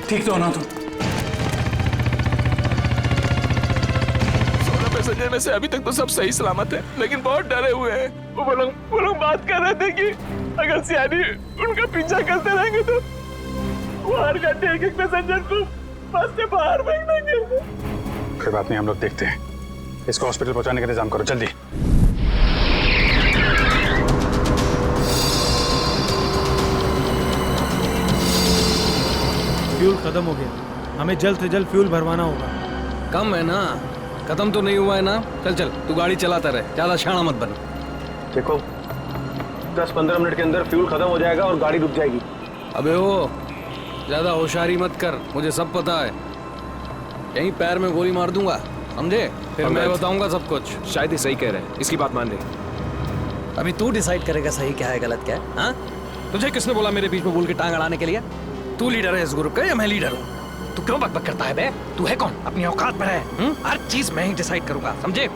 ठीक तो हो ना तुम? 16 पैसेंजर में से अभी तक तो सब सही सलामत है, लेकिन बहुत डरे हुए हैं। वो लोग बात कर रहे थे कि अगर सियानी उनका पीछा करते रहेंगे तो वो हर घंटे एक पैसेंजर को बस से बाहर फेंक देंगे। कोई बात नहीं, हम लोग देखते हैं। इसको हॉस्पिटल पहुंचाने का इंतजाम करो जल्दी। फ्यूल खत्म हो गया, हमें जल्द से जल्द फ्यूल भरवाना होगा। कम है ना, खत्म तो नहीं हुआ है ना। चल चल तू गाड़ी चलाता रहे, ज्यादा शाना मत बन। देखो 10-15 मिनट के अंदर फ्यूल खत्म हो जाएगा और गाड़ी रुक जाएगी। अबे वो ज्यादा होशियारी मत कर, मुझे सब पता है। यहीं पैर में गोली मार दूंगा, समझे? फिर मैं बताऊंगा सब कुछ। शायद ही सही कह रहे हैं, इसकी बात मान ले। अभी तू डिसाइड करेगा सही क्या है गलत क्या है। हाँ, तुझे किसने बोला मेरे बीच में बोल के टांग अड़ाने के लिए? तू लीडर है इस ग्रुप का या मैं लीडर हूँ? तू क्यों बकबक करता है बे? तू है कौन? अपनी औकात पर है। हर चीज मैं ही डिसाइड करूंगा, समझे?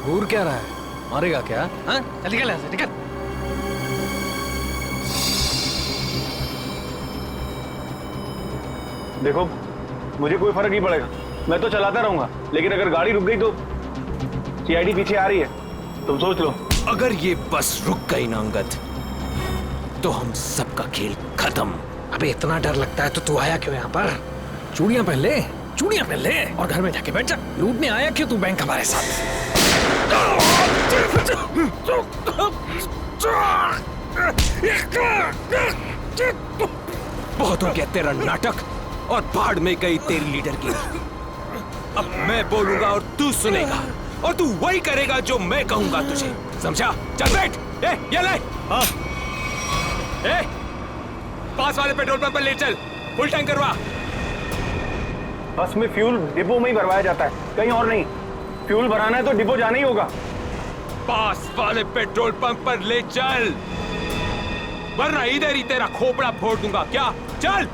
घूर क्या रहा है? मारेगा क्या? हाँ, चल निकल यहाँ से, निकल। देखो मुझे कोई फर्क नहीं पड़ेगा, मैं तो चलाता रहूंगा, लेकिन अगर गाड़ी रुक गई तो सीआईडी पीछे आ रही है, तुम सोच लो। अगर ये बस रुक गई ना अंगद, तो हम सबका खेल खत्म। अबे इतना डर लगता है तो तू आया क्यों यहाँ पर? चूड़ियां पहन ले, चूड़ियां पहन ले और घर में जाके बैठ जा। लूटने आया क्यों तू बैंक हमारे साथ? बहुत हो गया तेरा नाटक और भाड़ में गई तेरी लीडर की। अब मैं बोलूंगा और तू सुनेगा और तू वही करेगा जो मैं कहूंगा तुझे, समझा? चल बैठ। ये ले। हाँ। पास वाले पेट्रोल पंप पर ले चल, फुल टैंक करवा। बस में फ्यूल डिपो में ही भरवाया जाता है, कहीं और नहीं। फ्यूल भराना है तो डिपो जाना ही होगा। पास वाले पेट्रोल पंप पर ले चल, वरना इधर ही तेरा खोपड़ा फोड़ दूंगा। क्या? चल।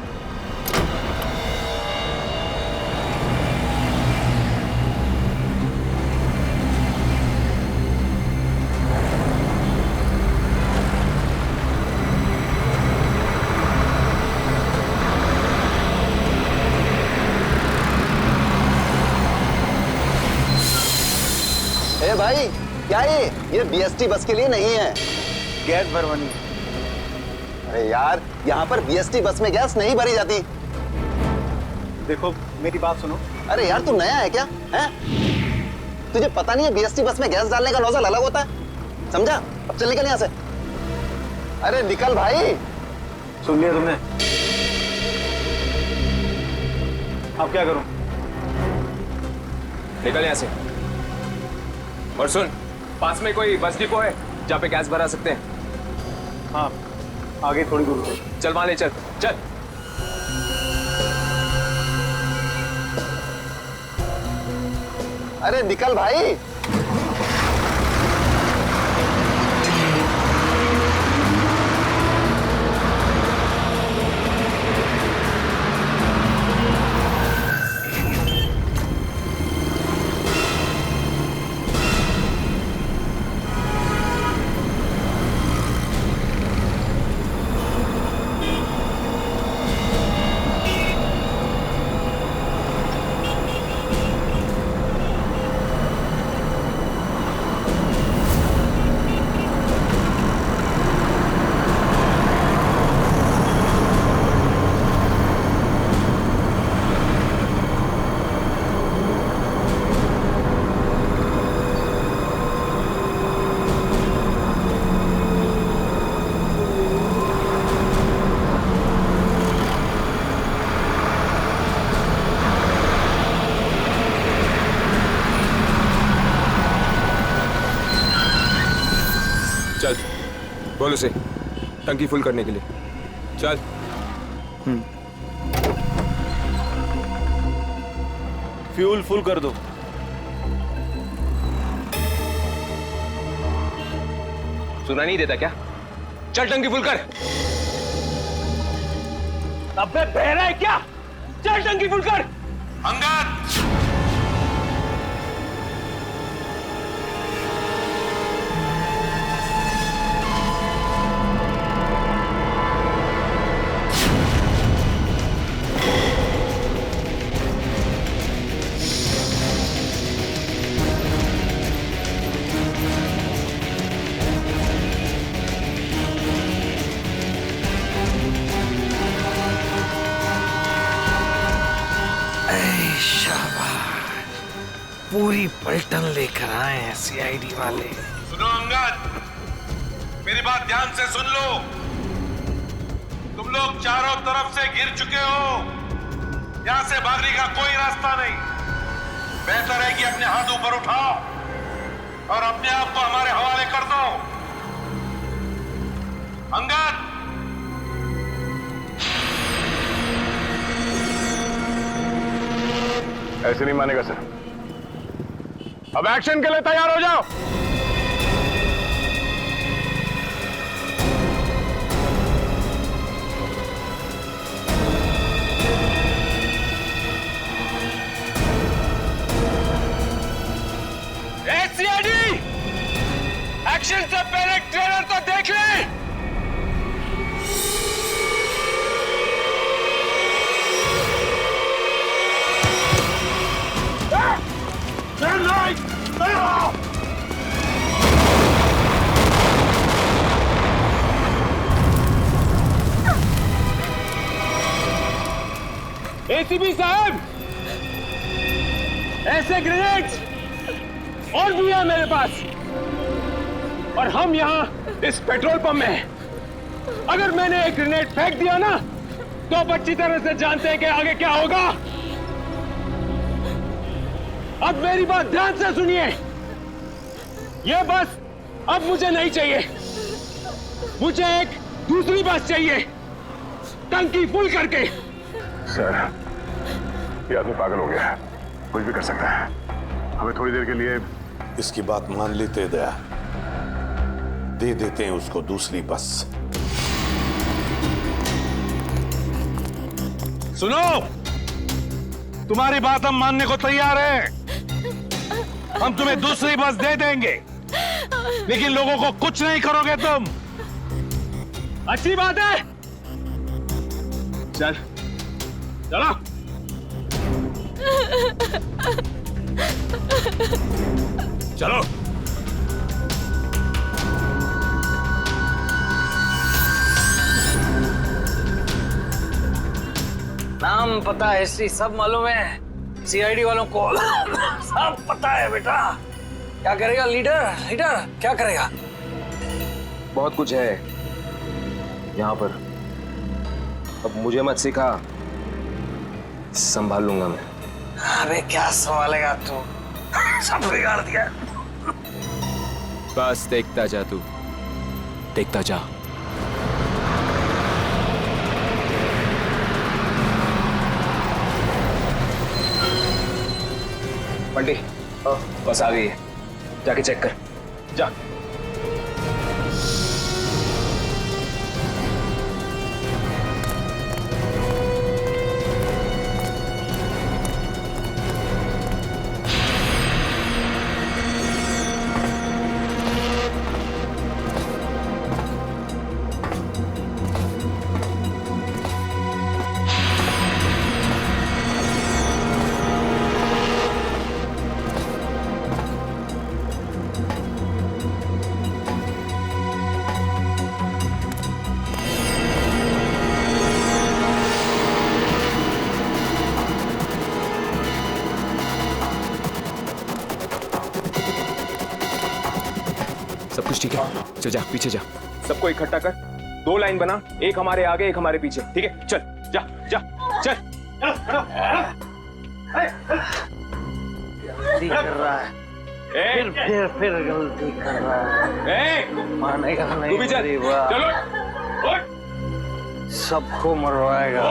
ए भाई, क्या ये बीएसटी बस के लिए नहीं है। गैस भरवानी। अरे यार, यहाँ पर बीएसटी बस में गैस नहीं भरी जाती। देखो मेरी बात सुनो। अरे यार, तू नया है क्या? हैं? तुझे पता नहीं है बीएसटी बस में गैस डालने का नोजल अलग होता है, समझा? अब चल निकल यहाँ से। अरे निकल भाई। सुन लिया तुमने? अब क्या करूं? निकल यहाँ से। और सुन, पास में कोई बस डिपो है जहाँ पे गैस भरा सकते हैं? हाँ, आगे थोड़ी दूर पे। चल वहां ले चल। चल। अरे निकल भाई। चल, बोल उसे टंकी फुल करने के लिए। चल। फ्यूल फुल कर दो। सुना नहीं देता क्या? चल टंकी फुल कर। अबे बहरा है क्या? चल टंकी फुल कर। अंगद! पूरी पलटन लेकर आए हैं सीआईडी वाले। सुनो अंगद, मेरी बात ध्यान से सुन लो। तुम लोग चारों तरफ से घिर चुके हो, यहां से भागने का कोई रास्ता नहीं। बेहतर है कि अपने हाथ ऊपर उठाओ और अपने आप को हमारे हवाले कर दो। अंगद, ऐसे नहीं मानेगा सर। अब एक्शन के लिए तैयार हो जाओ। सीआईडी, एक्शन से पहले ट्रेलर तो देख ले। एसीपी साहब, ऐसे ग्रेनेड्स और भी है मेरे पास, और हम यहाँ इस पेट्रोल पंप में हैं। अगर मैंने एक ग्रेनेड फेंक दिया ना, तो आप अच्छी तरह से जानते हैं कि आगे क्या होगा। अब मेरी बात ध्यान से सुनिए। ये बस अब मुझे नहीं चाहिए, मुझे एक दूसरी बस चाहिए, टंकी फुल करके। सर, ये आदमी पागल हो गया है, कुछ भी कर सकता है। हमें थोड़ी देर के लिए इसकी बात मान लेते दया, दे देते हैं उसको दूसरी बस। सुनो, तुम्हारी बात हम मानने को तैयार हैं। हम तुम्हें दूसरी बस दे देंगे, लेकिन लोगों को कुछ नहीं करोगे तुम। अच्छी बात है, चल चलो। चलो। नाम पता हिस्ट्री सब मालूम है सीआईडी वालों को। सब पता है बेटा। क्या करेगा लीडर? लीडर क्या करेगा? बहुत कुछ है यहाँ पर। अब मुझे मत सिखा, संभाल लूंगा मैं। अरे क्या संभालेगा तू? सब बिगाड़ दिया। बस देखता जा तू, देखता जा। बंटी, बस आ गई है, जाके चेक कर। जा। सब कुछ ठीक है? चल जा, पीछे जा। सबको इकट्ठा कर, 2 लाइन बना, एक हमारे आगे एक हमारे पीछे, ठीक है? चल जा जा चल। गलती कर रहा है, फिर गलती कर रहा है। मानेगा नहीं। तू भी चल। चलो। सबको मरवाएगा,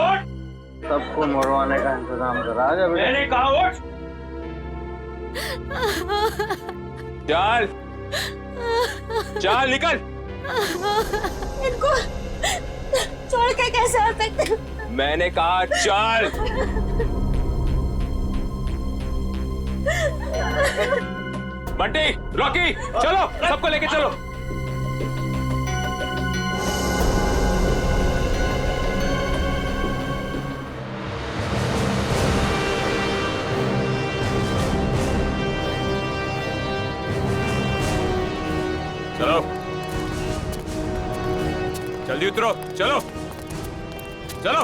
सबको मरवाने का इंतजाम कर। आजा बेटा। मैंने कहा उठ। चल चल निकल। इनको छोड़ के कैसे आ सकते? मैंने कहा चल। बंटी, रॉकी, चलो, सबको लेके चलो। चलो, जल्दी उतरो, चलो चलो।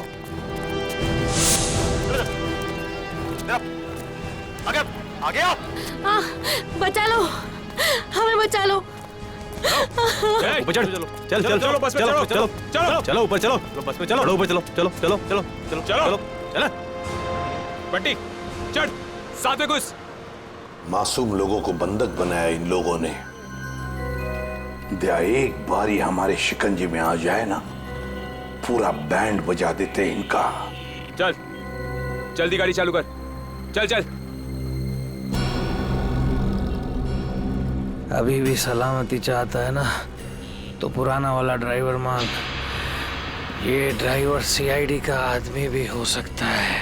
आगे आगे आओ। बचा लो, हमें बचा लो। ऊपर चढ़, चल चल चलो बस में चलो चलो चलो चलो ऊपर चलो बस में चलो ऊपर चलो चलो चलो चलो चलो चलो चलो बंटी चढ़ साथ में घुस। मासूम लोगों को बंधक बनाया इन लोगों ने। दया एक बार ही हमारे शिकंजे में आ जाए ना, पूरा बैंड बजा देते हैं इनका। चल जल्दी गाड़ी चालू कर, चल चल। अभी भी सलामती चाहता है ना तो पुराना वाला ड्राइवर मांग। ये ड्राइवर सीआईडी का आदमी भी हो सकता है।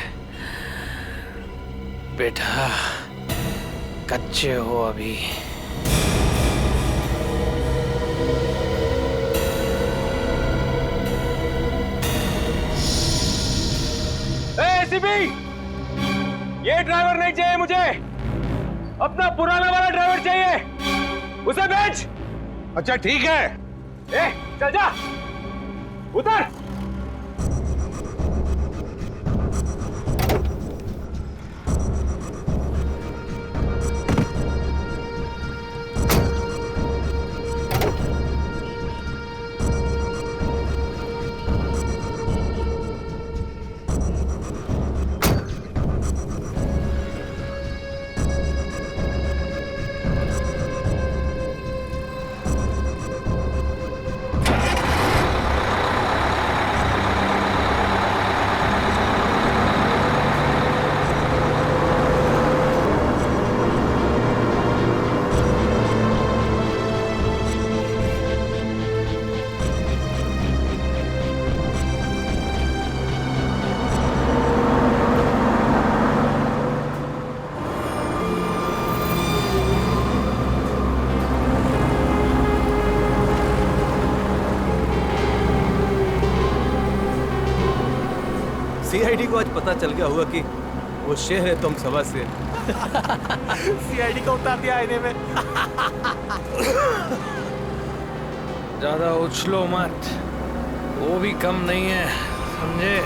बेटा कच्चे हो अभी। एसीपी, ये ड्राइवर नहीं चाहिए मुझे, अपना पुराना वाला ड्राइवर चाहिए, उसे भेज। अच्छा ठीक है। ए, चल जा, उतर। सीआईडी को आज पता चल गया होगा कि वो शेर है, तुम सवा शेर। सीआईडी को उतार दिया आईने में। ज्यादा उछलो मत, वो भी कम नहीं है, समझे?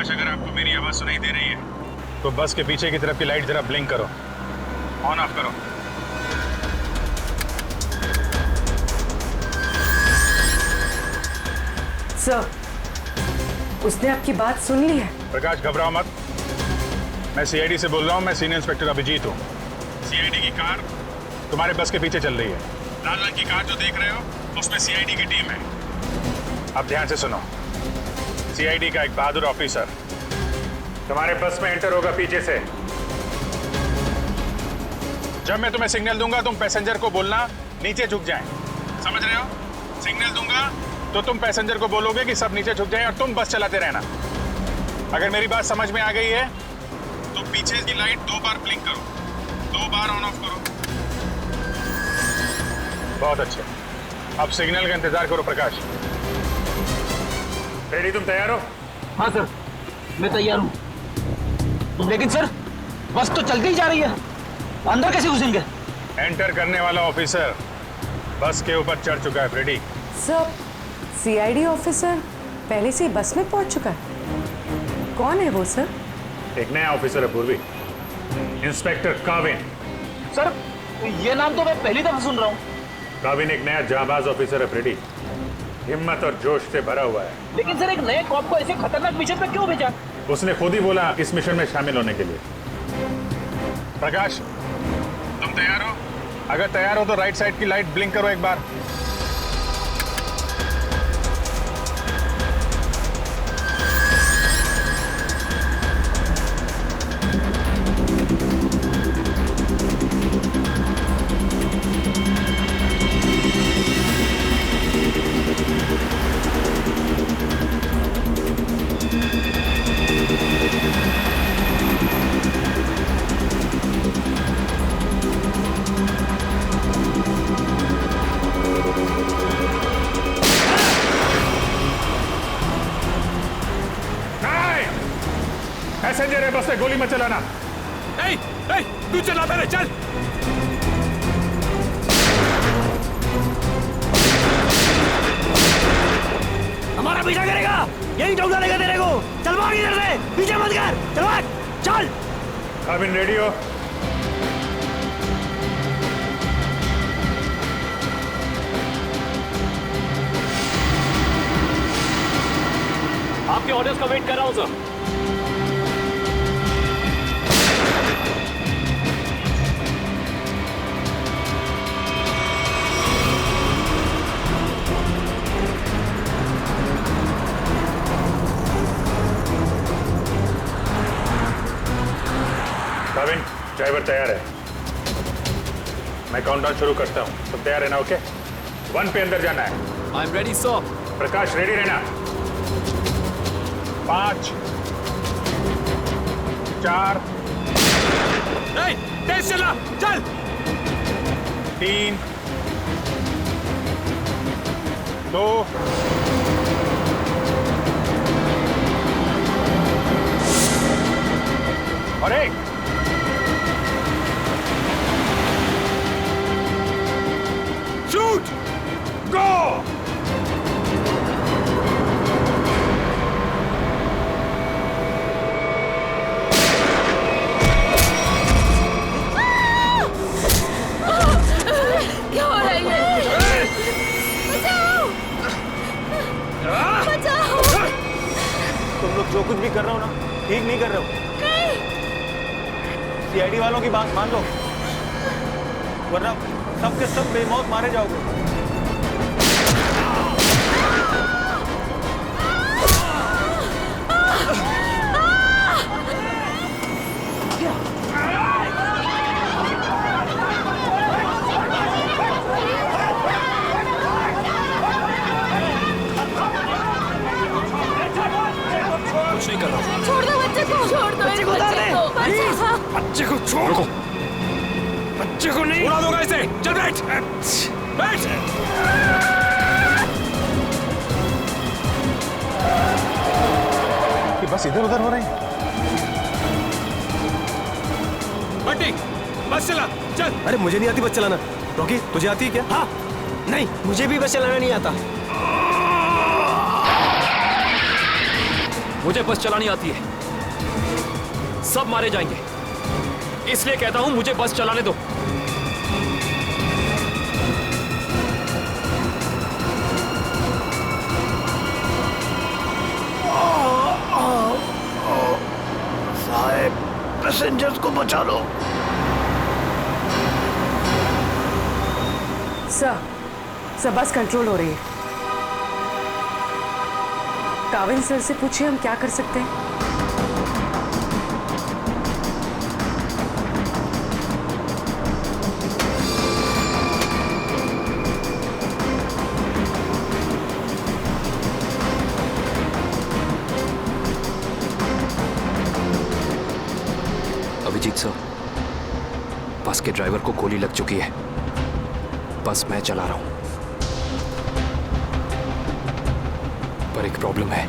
अगर आपको मेरी आवाज सुनाई दे रही है तो बस के पीछे की तरफ की लाइट जरा ब्लिंक करो, ऑन ऑफ करो। सर, उसने आपकी बात सुन ली है। प्रकाश घबराओ मत, मैं सीआईडी से बोल रहा हूँ। मैं सीनियर इंस्पेक्टर अभिजीत हूँ। सीआईडी की कार तुम्हारे बस के पीछे चल रही है। लाल रंग की कार जो देख रहे हो उसमें सीआईडी की टीम है। अब ध्यान से सुनो, सीआईडी का एक बहादुर ऑफिसर तुम्हारे बस में एंटर होगा पीछे से। जब मैं तुम्हें सिग्नल दूंगा तुम पैसेंजर को बोलना नीचे झुक जाएं। समझ रहे हो? सिग्नल दूंगा तो तुम पैसेंजर को बोलोगे कि सब नीचे झुक जाएं और तुम बस चलाते रहना। अगर मेरी बात समझ में आ गई है तो पीछे की लाइट 2 बार ब्लिंक करो, 2 बार ऑन ऑफ करो। बहुत अच्छे, अब सिग्नल का इंतजार करो। प्रकाश रेडी, तुम तैयार हो? हाँ सर, मैं तैयार हूँ। लेकिन सर, बस तो चलती ही जा रही है, अंदर कैसे घुसेंगे? एंटर करने वाला ऑफिसर बस के ऊपर चढ़ चुका है। फ्रेडी सर, सीआईडी ऑफिसर पहले से ही बस में पहुंच चुका है। कौन है वो सर? एक नया ऑफिसर है पूर्वी, इंस्पेक्टर काविन। सर, ये नाम तो मैं पहली दफा सुन रहा हूँ। काविन एक नया जाबाज ऑफिसर है फ्रेडी, हिम्मत और जोश से भरा हुआ है। लेकिन सर, एक नए कॉप को ऐसे खतरनाक मिशन पे क्यों भेजा? उसने खुद ही बोला इस मिशन में शामिल होने के लिए। प्रकाश, तुम तुम तैयार हो? अगर तैयार हो तो राइट साइड की लाइट ब्लिंक करो एक बार। पैसेंजर है, बस में गोली मत चलाना। तू चला पहले, चल। हमारा पीछा करेगा, यही ठोक डालेगा तेरे को। चल भाग इधर से, पीछे मत कर, चल भाग, चल। काबिन रेडी हो? आपके ऑर्डर्स का वेट कर रहा हूं सर। काबिन, ड्राइवर तैयार है। मैं काउंटडाउन शुरू करता हूं, तुम तैयार रहना। ओके, 1 पे अंदर जाना है। I am ready sir. Prakash ready रहना। 5 4 तेज चला, चल। 3 2 और 1। शूट, गो। क्या हो रहा है ये? बचाओ! बचाओ! तुम लोग जो कुछ भी कर रहे हो ना, ठीक नहीं कर रहे हो। सीआईडी वालों की बात मान लो, वरना सब के सब बेमौत मारे जाओगे। कुछ नहीं कर रहा। छोड़ दो बच्चे को, छोड़ दो मेरे बच्चे को। बच्चे को छोड़ो, बच्चे को नहीं उड़ा दूंगा इसे। चल बैठ, बैठ। कि बस इधर उधर हो रहे हैं। बंटी, बस चला, चल। अरे मुझे नहीं आती बस चलाना। रॉकी, तुझे आती है क्या? हाँ, नहीं, मुझे भी बस चलाना नहीं आता। मुझे बस चलानी आती है। सब मारे जाएंगे, इसलिए कहता हूं मुझे बस चलाने दो। साहब, पैसेंजर्स को बचा लो। सर, बस कंट्रोल हो रही है। काविन सर से पूछिए हम क्या कर सकते हैं। अभिजीत सर, बस के ड्राइवर को गोली लग चुकी है। बस मैं चला रहा हूं, पर एक प्रॉब्लम है।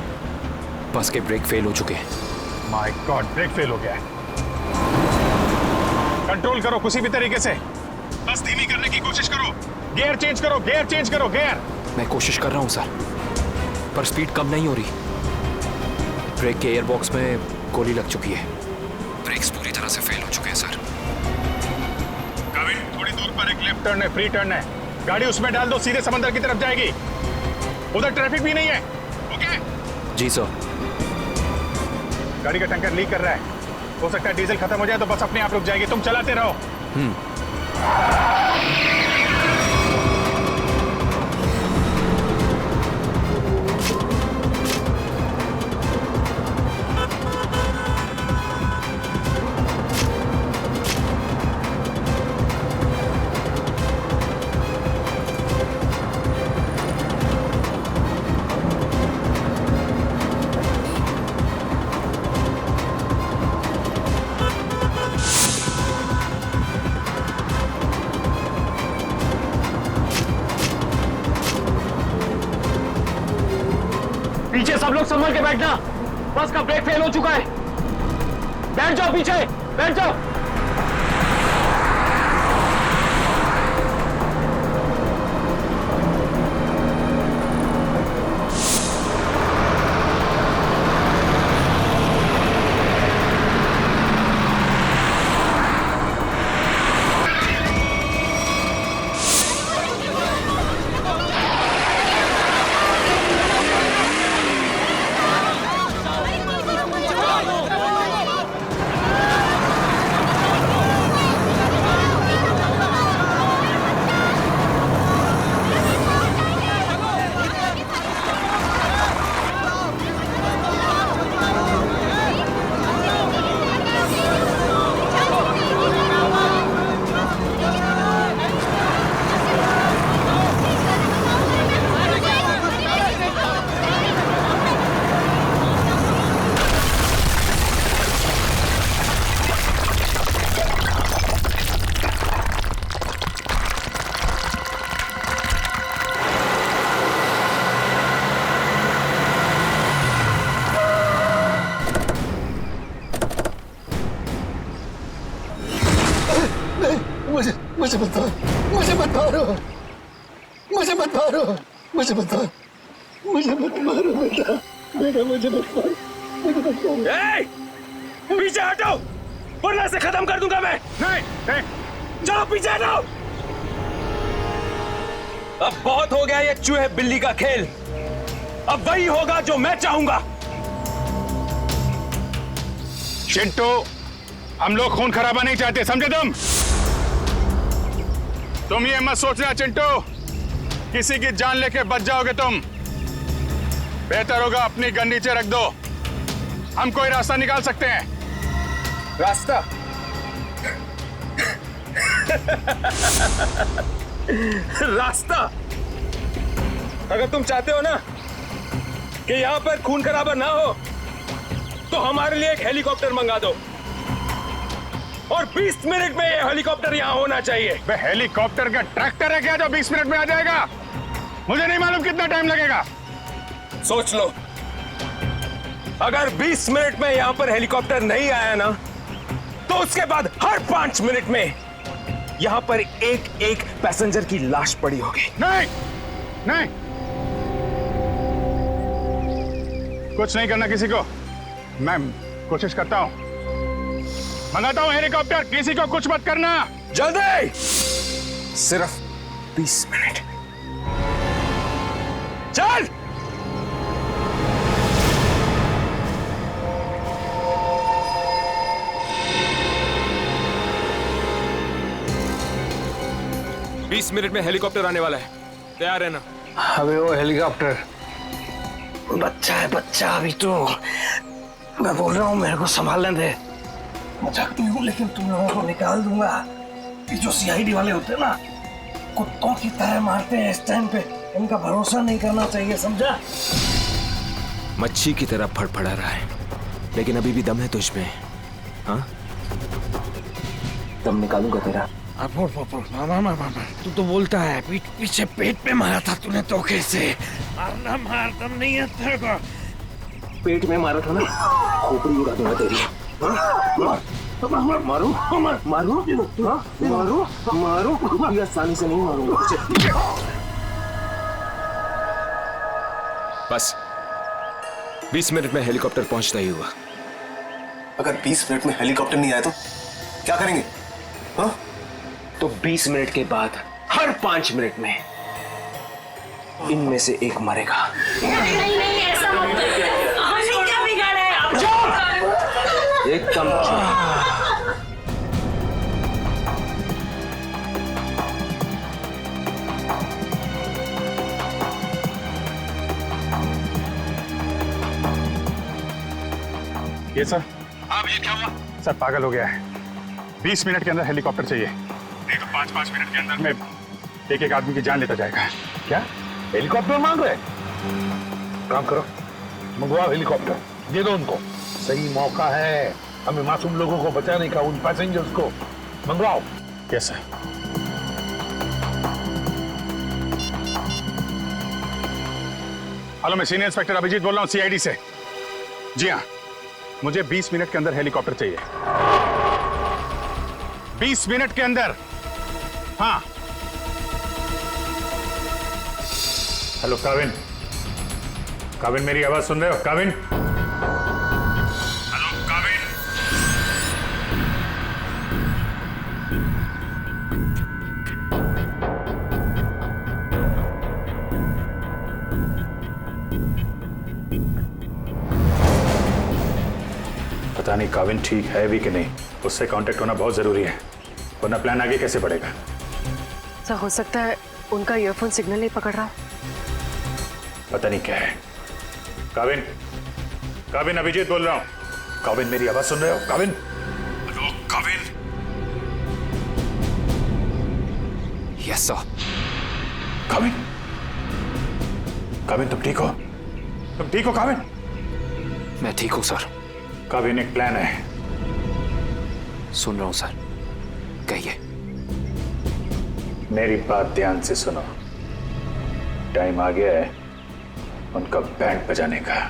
बस के ब्रेक फेल हो चुके हैं। माय गॉड, ब्रेक फेल हो गया है। कंट्रोल करो किसी भी तरीके से। बस धीमी करने की कोशिश करो। गियर चेंज करो, गियर चेंज करो, गियर। मैं कोशिश कर रहा हूं सर, पर स्पीड कम नहीं हो रही। ब्रेक के एयरबॉक्स में गोली लग चुकी है। ब्रेक्स पूरी तरह से फेल हो चुके हैं सर। काविन, थोड़ी दूर पर एक लेफ्ट टर्न है, फ्री टर्न है। गाड़ी उसमें डाल दो, सीधे समंदर की तरफ जाएगी। उधर ट्रैफिक भी नहीं है। ओके? जी सर। गाड़ी का टैंकर लीक कर रहा है। हो सकता है डीजल खत्म हो जाए तो बस अपने आप रुक जाएगी। तुम चलाते रहो। पीछे सब लोग संभल के बैठना, बस का ब्रेक फेल हो चुका है। बैठ जाओ पीछे, बैठ जाओ। मुझे मत मारो, मुझे मत मारो, मुझे मत मारो, मुझे मत मारो, मुझे मत मारो बेटा, बेटा मुझे मत मारो, मुझे मत मारो। पीछे हटो, वरना से खत्म कर दूंगा मैं। नहीं, चलो पीछे हटो। अब बहुत हो गया ये चूहे बिल्ली का खेल। अब वही होगा जो मैं चाहूंगा। चिंटू, हम लोग खून खराबा नहीं चाहते, समझे तुम ये मत सोचना चिंटू, किसी की जान लेके बच जाओगे तुम। बेहतर होगा अपनी गन नीचे रख दो, हम कोई रास्ता निकाल सकते हैं। रास्ता? रास्ता? अगर तुम चाहते हो ना कि यहां पर खून खराबा ना हो, तो हमारे लिए एक हेलीकॉप्टर मंगा दो, और 20 मिनट में ये हेलीकॉप्टर यहां होना चाहिए। बे हेलीकॉप्टर का ट्रैक्टर है क्या जो 20 मिनट में आ जाएगा? मुझे नहीं मालूम कितना टाइम लगेगा। सोच लो, अगर 20 मिनट में यहां पर हेलीकॉप्टर नहीं आया ना, तो उसके बाद हर 5 मिनट में यहां पर एक एक पैसेंजर की लाश पड़ी होगी। नहीं, नहीं, कुछ नहीं करना किसी को। मैं कोशिश करता हूं, मंगाता हूं हेलीकॉप्टर, किसी को कुछ मत करना। जल्दी, सिर्फ 20 मिनट। चल। बीस मिनट में हेलीकॉप्टर आने वाला है, तैयार है ना? अबे वो हेलीकॉप्टर बच्चा है, बच्चा अभी तो। मैं बोल रहा हूँ मेरे को संभालने दे। मजाक नहीं हूँ, लेकिन तुम लोगों को निकाल दूंगा। ये जो सीआईडी वाले होते हैं ना, कुत्तों की तरह मारते हैं इस टाइम पे। इनका भरोसा नहीं करना चाहिए, समझा? मच्छी की तरह फड़फड़ा रहा है, लेकिन अभी भी दम है तुझ में। हाँ, दम निकालूंगा तेरा। तू तो बोलता है, पीछे पेट पे मारा था तूने धोखे से। मारना मार, दम नहीं है तेरे को। पेट में मारा था ना, खोपड़ी उड़ा दूंगा तेरी। मारो मारो मारो मारो, ये आसानी से नहीं मारूंगा। बस 20 मिनट में हेलीकॉप्टर पहुंचता ही हुआ। अगर 20 मिनट में हेलीकॉप्टर नहीं आया तो क्या करेंगे? हाँ? तो 20 मिनट के बाद हर 5 मिनट में इनमें से एक मरेगा। नहीं, ऐसा मत करो। हमने क्या बिगाड़ा है? एकदम ये सर। हाँ अभिजीत, क्या हुआ? सर पागल हो गया है, 20 मिनट के अंदर हेलीकॉप्टर चाहिए, नहीं तो 5-5 मिनट के अंदर में एक आदमी की जान लेता जाएगा। क्या हेलीकॉप्टर मांग रहे? काम करो, मंगवाओ हेलीकॉप्टर, दे दो उनको। सही मौका है हमें मासूम लोगों को बचाने का, उन पैसेंजर्स को। मंगवाओ। Yes sir. हेलो, मैं सीनियर इंस्पेक्टर अभिजीत बोल रहा हूँ सीआईडी से। जी हाँ, मुझे 20 मिनट के अंदर हेलीकॉप्टर चाहिए, 20 मिनट के अंदर। हाँ। हेलो काविन, काविन मेरी आवाज सुन रहे हो? काविन, हेलो काविन। पता नहीं काविन ठीक है भी कि नहीं, उससे कांटेक्ट होना बहुत जरूरी है, वरना प्लान आगे कैसे बढ़ेगा। सर हो सकता है उनका ईयरफोन सिग्नल नहीं पकड़ रहा। पता नहीं क्या है। काविन, काविन अभिजीत बोल रहा हूं। काविन मेरी आवाज सुन रहे हो? Kavin, hello Kavin. Yes sir. Kavin, Kavin तुम ठीक हो? तुम ठीक हो काविन? मैं ठीक हूं सर। काविन एक प्लान है। सुन रहा हूं सर, कहिए। मेरी बात ध्यान से सुनो, टाइम आ गया है उनका बैंड बजाने का।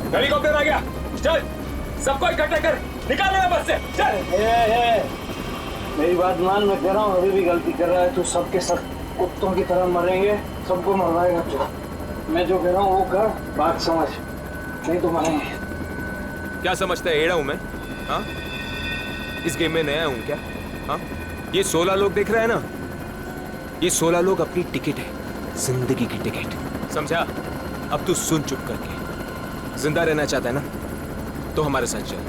हेलीकॉप्टर आ गया, चल सबको इकट्ठा कर, निकाल ले बस से, चल। मेरी बात मान, मैं कह रहा हूँ अभी भी गलती कर रहा है तू। सबके सब कुत्तों की तरह मरेंगे, सबको मरवाएगा तू। मैं जो कह रहा हूँ वो कर, बात समझ, नहीं तो मरेंगे। क्या समझता है एड़ा हूं मैं? हाँ, इस गेम में नया हूं क्या? हाँ, ये 16 लोग देख रहे हैं ना, ये 16 लोग अपनी टिकट है, जिंदगी की टिकट, समझा? अब तू सुन चुप करके, जिंदा रहना चाहता है ना तो हमारे साथ चल।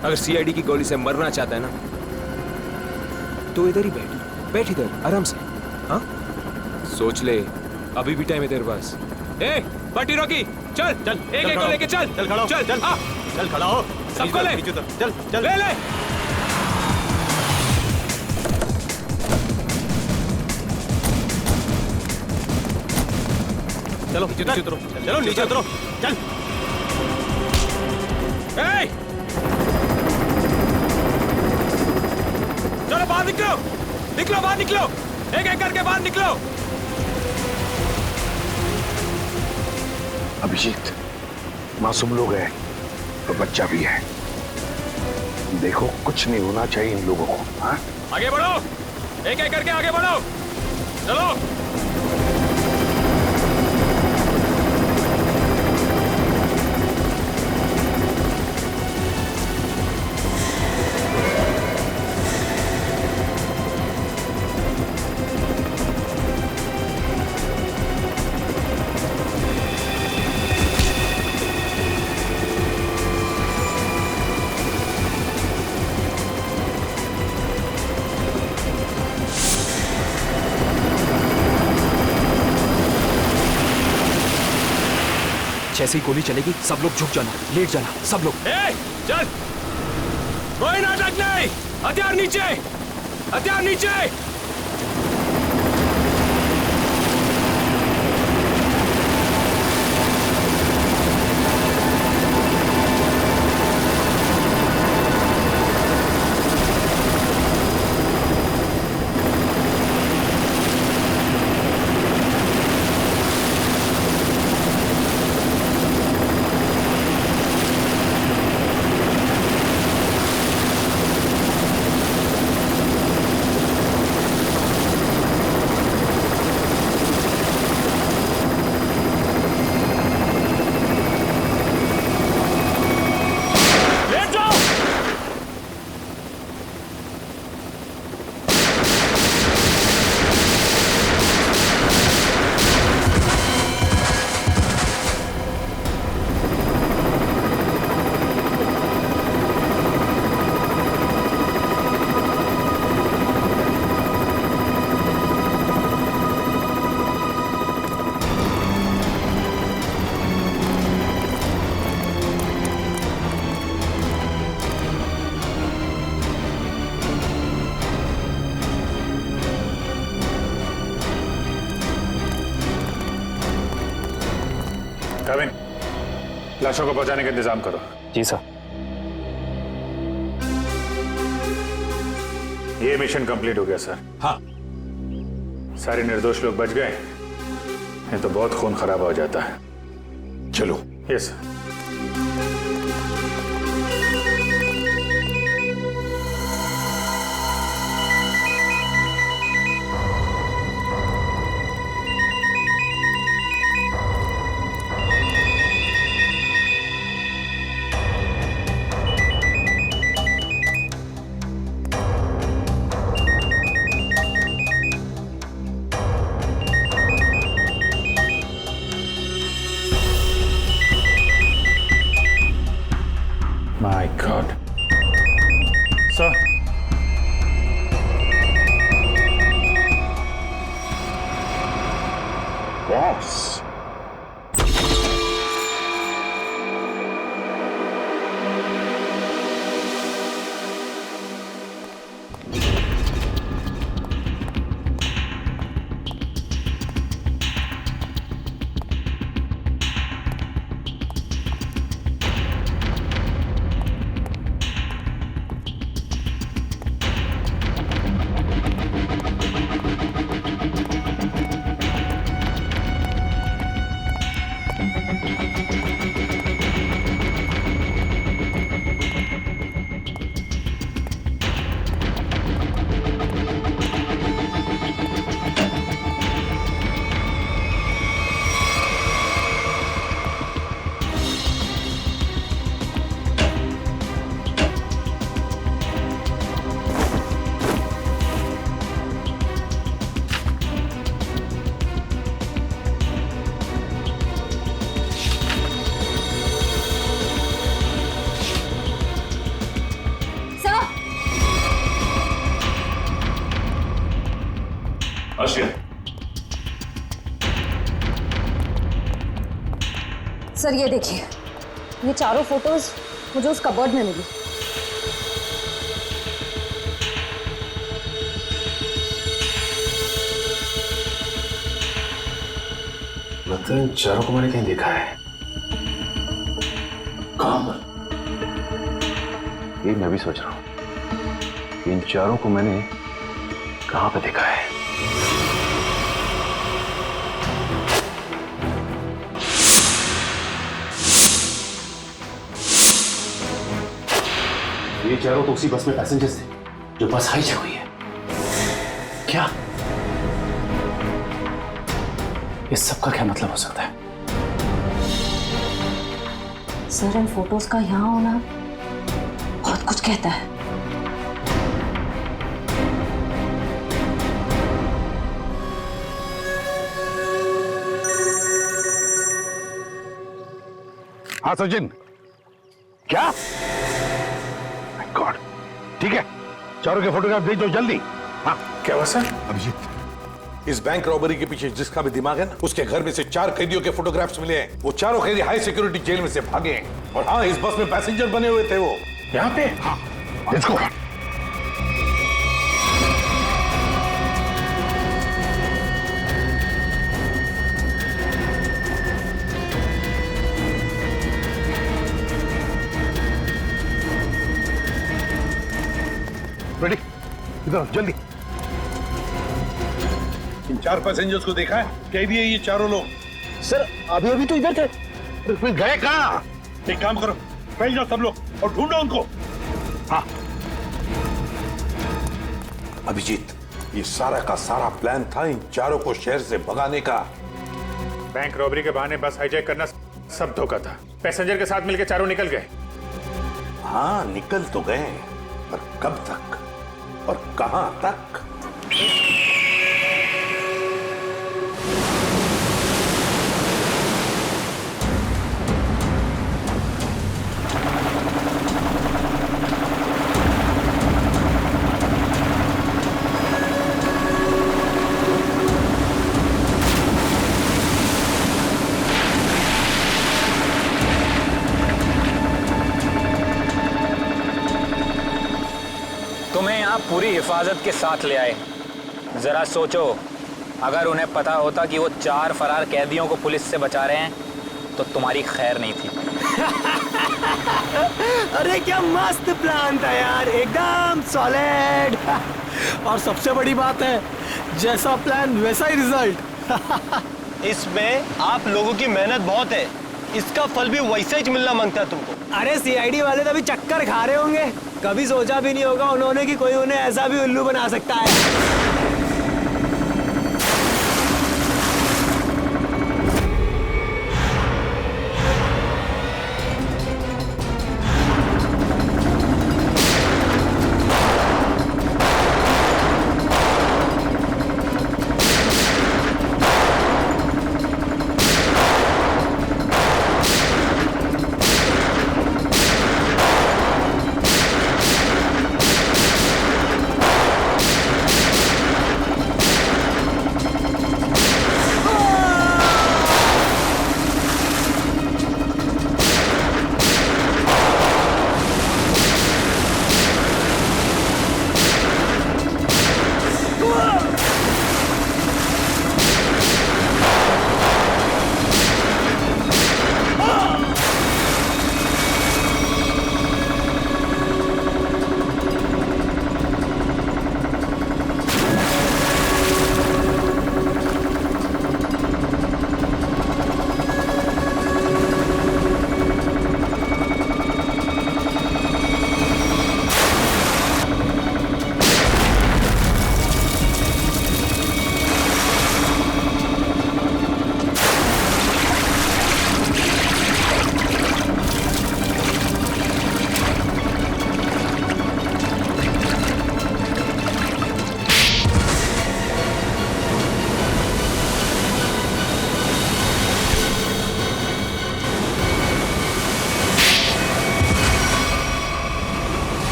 अगर सीआईडी की गोली से मरना चाहता है ना तो इधर ही बैठ, बैठ इधर आराम से। हाँ, सोच ले, अभी भी टाइम है तेरे पास। ए बंटी रॉकी, चल चल, एक एक को लेके चल, चल खड़ा हो, चल चल, हाँ चल खड़ा हो, सबको ले, चल चल, ले ले। चलो नीचे उतरो, चलो नीचे उतरो, चल। चलो बाहर निकलो, निकलो बाहर निकलो, एक एक करके बाहर निकलो। अभिजीत, मासूम लोग हैं तो बच्चा भी है, देखो कुछ नहीं होना चाहिए इन लोगों को। हाँ, आगे बढ़ो, एक एक करके आगे बढ़ो, चलो। जैसे ही गोली चलेगी सब लोग झुक जाना, लेट जाना सब लोग। चल, कोई नाटक नहीं, हथियार नीचे, हथियार नीचे। कविन, लाशों को पहुंचाने का इंतजाम करो। जी सर। ये मिशन कंप्लीट हो गया सर। हाँ, सारे निर्दोष लोग बच गए, नहीं तो बहुत खून खराब हो जाता है। चलो। Yes sir. My God. Sir. Boss. Sir ये देखिए, ये चारों फोटोज मुझे उस कबर्ड में मिली। लगता है इन चारों को मैंने कहीं देखा है। कहाँ? ये मैं भी सोच रहा हूं, इन चारों को मैंने कहां पे देखा है। ये चारों तो उसी बस में पैसेंजर्स थे जो बस हाईजैक हुई है। क्या इस सब का क्या मतलब हो सकता है? सर इन फोटोज का यहाँ होना बहुत कुछ कहता है। हाँ सचिन, क्या? गॉड, ठीक है, चारों के फोटोग्राफ भेज दो जल्दी। हाँ, क्या हुआ सर? अभिजीत, इस बैंक रॉबरी के पीछे जिसका भी दिमाग है ना, उसके घर में से 4 कैदियों के फोटोग्राफ्स मिले हैं। वो चारों कैदी हाई सिक्योरिटी जेल में से भागे हैं। और हाँ, इस बस में पैसेंजर बने हुए थे वो। यहाँ पे हाँ, लेट्स गो। रेडी, इधर जल्दी। इन 4 पैसेंजर्स को देखा है? कैदी है ये चारों लोग। सर अभी अभी तो इधर थे। फिर गए कहाँ? एक काम करो, फैल जाओ सब लोग और ढूंढो उनको। हाँ अभिजीत, ये सारा का सारा प्लान था इन चारों को शहर से भगाने का। बैंक रॉबरी के बहाने बस हाईजैक करना सब धोखा था। पैसेंजर के साथ मिलकर चारों निकल गए। हाँ निकल तो गए, पर कब तक और कहां तक? तुम्हें यहाँ पूरी हिफाजत के साथ ले आए। जरा सोचो, अगर उन्हें पता होता कि वो 4 फरार कैदियों को पुलिस से बचा रहे हैं तो तुम्हारी खैर नहीं थी। अरे क्या मस्त प्लान था यार, एकदम सॉलिड। और सबसे बड़ी बात है, जैसा प्लान वैसा ही रिजल्ट। इसमें आप लोगों की मेहनत बहुत है, इसका फल भी वैसा ही मिलना मांगता है तुमको। अरे सीआईडी वाले तो अभी चक्कर खा रहे होंगे। कभी सोचा भी नहीं होगा उन्होंने कि कोई उन्हें ऐसा भी उल्लू बना सकता है।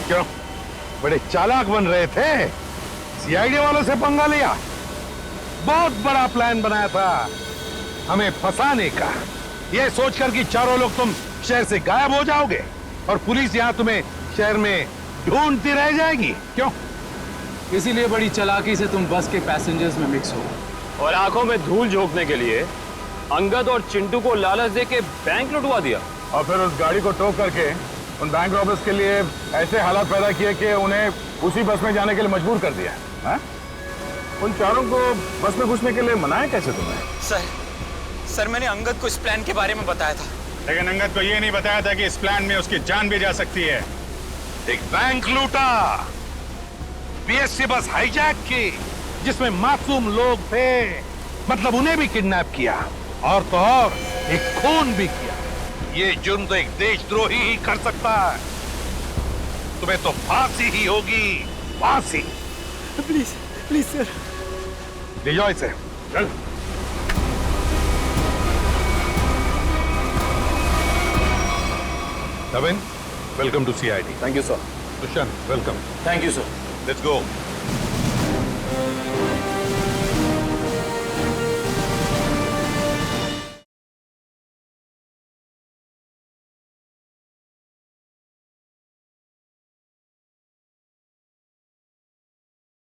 क्यों बड़े चालाक बन रहे थे? सीआईडी वालों से पंगा लिया? बहुत बड़ा प्लान बनाया था हमें फंसाने का, ये सोचकर कि चारों लोग तुम शहर से गायब हो जाओगे और पुलिस यहां तुम्हें शहर में ढूंढती रह जाएगी। क्यों? इसीलिए बड़ी चालाकी से तुम बस के पैसेंजर्स में मिक्स हो और आंखों में धूल झोंकने के लिए अंगद और चिंटू को लालच दे के बैंक लुटवा दिया और फिर उस गाड़ी को टो करके उन बैंक रॉबर्स के लिए ऐसे हालात पैदा किए कि उन्हें उसी बस में जाने के लिए मजबूर कर दिया। हा? उन चारों को बस में घुसने के लिए मनाया कैसे तुमने? सर मैंने अंगद को इस प्लान के बारे में बताया था। लेकिन अंगद को ये नहीं बताया था कि इस प्लान में उसकी जान भी जा सकती है। एक बैंक लूटा, बीएससी बस हाईजैक की जिसमें मासूम लोग थे, मतलब उन्हें भी किडनैप किया और तो और एक खून भी किया। ये जुर्म तो एक देशद्रोही ही कर सकता है। तुम्हें तो फांसी ही होगी, फांसी। प्लीज प्लीज सर, ले जाओ इसे, चल। Naveen, welcome to CID. Thank you sir. Dushyant, welcome. Thank you sir. Let's go.